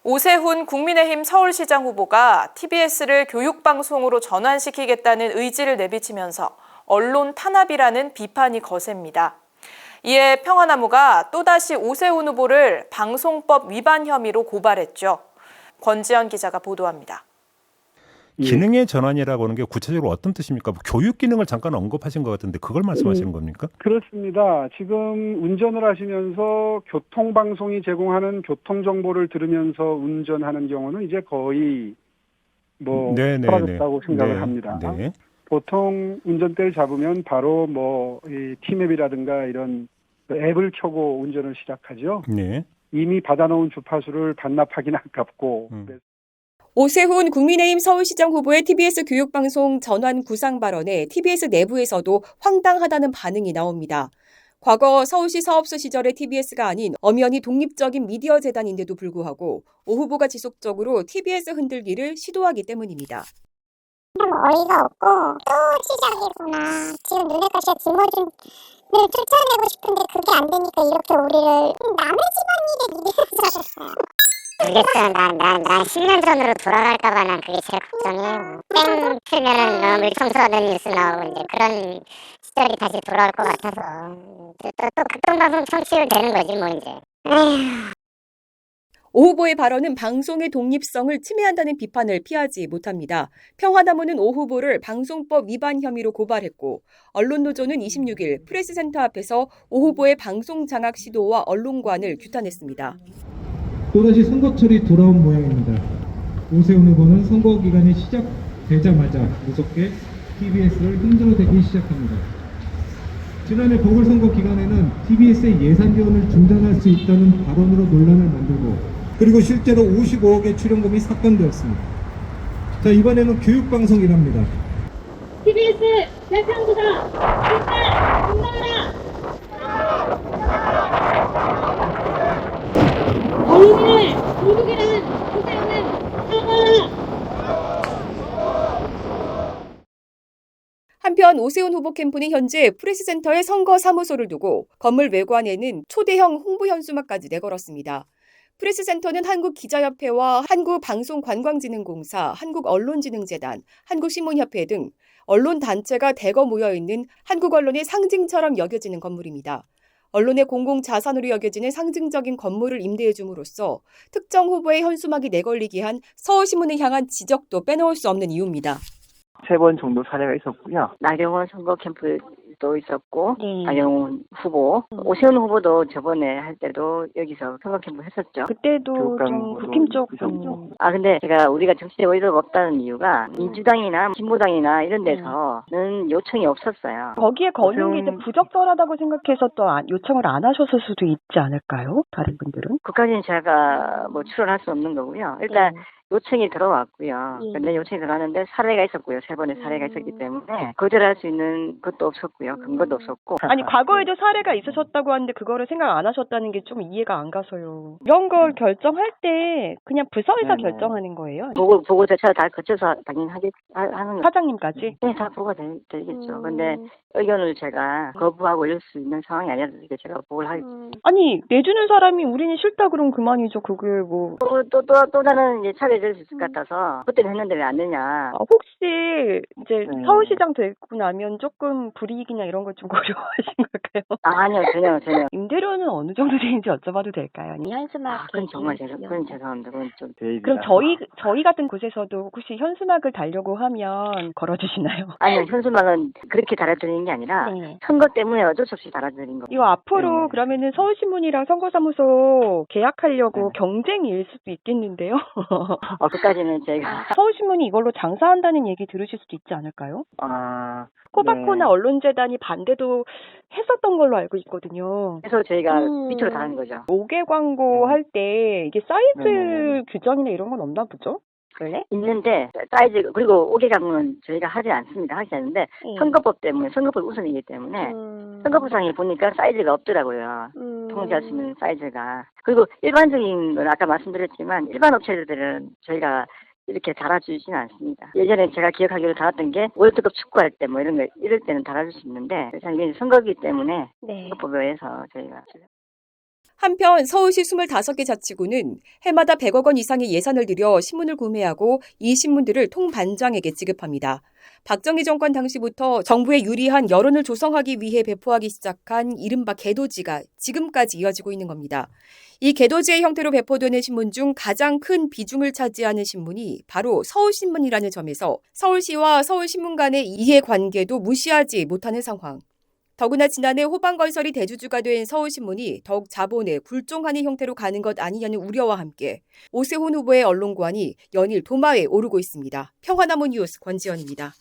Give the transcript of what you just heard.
오세훈 국민의힘 서울시장 후보가 TBS를 교육방송으로 전환시키겠다는 의지를 내비치면서 언론 탄압이라는 비판이 거셉니다. 이에 평화나무가 또다시 오세훈 후보를 방송법 위반 혐의로 고발했죠. 권지연 기자가 보도합니다. 기능의 전환이라고 하는 게 구체적으로 어떤 뜻입니까? 뭐 교육 기능을 잠깐 언급하신 것 같은데 그걸 말씀하시는 겁니까? 그렇습니다. 지금 운전을 하시면서 교통방송이 제공하는 교통정보를 들으면서 운전하는 경우는 이제 거의 사라졌다고 생각을 합니다. 네. 보통 운전대를 잡으면 바로 이 티맵이라든가 이런 앱을 켜고 운전을 시작하죠. 네. 이미 받아놓은 주파수를 반납하기는 아깝고. 오세훈 국민의힘 서울시장 후보의 TBS 교육방송 전환 구상 발언에 TBS 내부에서도 황당하다는 반응이 나옵니다. 과거 서울시 사업소 시절의 TBS가 아닌 엄연히 독립적인 미디어 재단인데도 불구하고 오 후보가 지속적으로 TBS 흔들기를 시도하기 때문입니다. 참 어이가 없고 또 시작이구나. 지금 눈에 가시가 짊어진 늘 쫓아내고 싶은데 그게 안 되니까 이렇게 우리를 남의 집안일에 미래를 모르겠어요. 난 10년 전으로 돌아갈까봐 난 그게 제일 걱정이에요. 땡 틀면은 우리 청소하는 뉴스 나오고 이제 그런 시절이 다시 돌아올 것 같아서 또 극동방송 청취율 되는 거지 뭐 이제. 오 후보의 발언은 방송의 독립성을 침해한다는 비판을 피하지 못합니다. 평화나무는 오 후보를 방송법 위반 혐의로 고발했고 언론노조는 26일 프레스센터 앞에서 오 후보의 방송 장악 시도와 언론관을 규탄했습니다. 또다시 선거철이 돌아온 모양입니다. 오세훈 후보는 선거 기간이 시작되자마자 무섭게 TBS를 흔들어대기 시작합니다. 지난해 보궐선거 기간에는 TBS의 예산 지원을 중단할 수 있다는 발언으로 논란을 만들고 그리고 실제로 55억의 출연금이 삭감되었습니다. 자, 이번에는 교육방송이랍니다. TBS 대상부다 일단 중단하라. 언론인을 도둑이라는 오세훈은 사과하라. 한편 오세훈 후보 캠프는 현재 프레스센터에 선거 사무소를 두고 건물 외관에는 초대형 홍보 현수막까지 내걸었습니다. 프레스센터는 한국기자협회와 한국방송관광진흥공사, 한국언론진흥재단, 한국신문협회 등 언론단체가 대거 모여있는 한국 언론의 상징처럼 여겨지는 건물입니다. 언론의 공공자산으로 여겨지는 상징적인 건물을 임대해 줌으로써 특정 후보의 현수막이 내걸리게 한 서울신문을 향한 지적도 빼놓을 수 없는 이유입니다. 3번 정도 사례가 있었고요. 나경원 선거 캠프도 있었고, 네. 나경원 후보, 오세훈 후보도 저번에 할 때도 여기서 선거 캠프 했었죠. 그때도 좀 국힘 쪽. 근데 우리가 정치적 의도가 없다는 이유가 민주당이나 진보당이나 이런 데서는 요청이 없었어요. 거기에 거는 게 이제 부적절하다고 생각해서 또 요청을 안 하셨을 수도 있지 않을까요? 다른 분들은? 그까지는 제가 추론할 수 없는 거고요. 일단 요청이 들어왔고요. 근데 요청이 들어왔는데 사례가 있었고요. 3번의 사례가 있었기 때문에 거절할 수 있는 것도 없었고요. 근거도 없었고. 아니 과거에도 사례가 있으셨다고 하는데 그거를 생각 안 하셨다는 게 좀 이해가 안 가서요. 이런 걸 결정할 때 그냥 부서에서 결정하는 거예요? 보고 절차를 다 거쳐서 당연히 하는 사장님까지? 네, 다 보고가 되겠죠. 근데 의견을 제가 거부하고 이럴 수 있는 상황이 아니라서 제가 보고를 하겠죠. 아니 내주는 사람이 우리는 싫다 그러면 그만이죠. 그게 뭐. 또 다른 이제 차례될 수 있을 것 같아서 그때는 했는데 왜 안 되냐. 혹시 이제 서울시장 되고 나면 조금 불이익이나 이런 걸 좀 고려하신 걸까요? 아니요, 전혀. 임대료는 어느 정도 되는지 여쭤봐도 될까요? 현수막. 그건 정말 그건 죄송합니다. 그건 좀. 그럼 저희 같은 곳에서도 혹시 현수막을 달려고 하면 걸어주시나요? 아니요, 현수막은 그렇게 달아드리는 게 아니라 선거 때문에 어쩔 수 없이 달아드린 거. 이거 앞으로 그러면은 서울신문이랑 선거사무소 계약하려고 경쟁일 수도 있겠는데요? 그까지는 제가. 서울신문이 이걸로 장사한다는 얘기 들으실 수도 있지 않을까요? 코바코나 언론재단이 반대도 했었던 걸로 알고 있거든요. 그래서 저희가 밑으로 달은 거죠. 5개 광고 할 때 이게 사이즈 규정이나 이런 건 없나 보죠? 그래? 있는데 사이즈 그리고 5개 광고는 저희가 하지 않는데 선거법 때문에 선거법 우선이기 때문에 선거법상에 보니까 사이즈가 없더라고요. 통제할 수 있는 사이즈가. 그리고 일반적인 건 아까 말씀드렸지만 일반 업체들은 저희가 이렇게 달아주지는 않습니다. 예전에 제가 기억하기로 달았던 게 월드컵 축구할 때 이럴 때는 달아줄 수 있는데 이게 선거기 때문에 선거법에 의해서 저희가. 한편 서울시 25개 자치구는 해마다 100억 원 이상의 예산을 들여 신문을 구매하고 이 신문들을 통반장에게 지급합니다. 박정희 정권 당시부터 정부에 유리한 여론을 조성하기 위해 배포하기 시작한 이른바 개도지가 지금까지 이어지고 있는 겁니다. 이 개도지의 형태로 배포되는 신문 중 가장 큰 비중을 차지하는 신문이 바로 서울신문이라는 점에서 서울시와 서울신문 간의 이해관계도 무시하지 못하는 상황. 더구나 지난해 호반건설이 대주주가 된 서울신문이 더욱 자본에 굴종하는 형태로 가는 것 아니냐는 우려와 함께 오세훈 후보의 언론관이 연일 도마에 오르고 있습니다. 평화나무 뉴스 권지연입니다.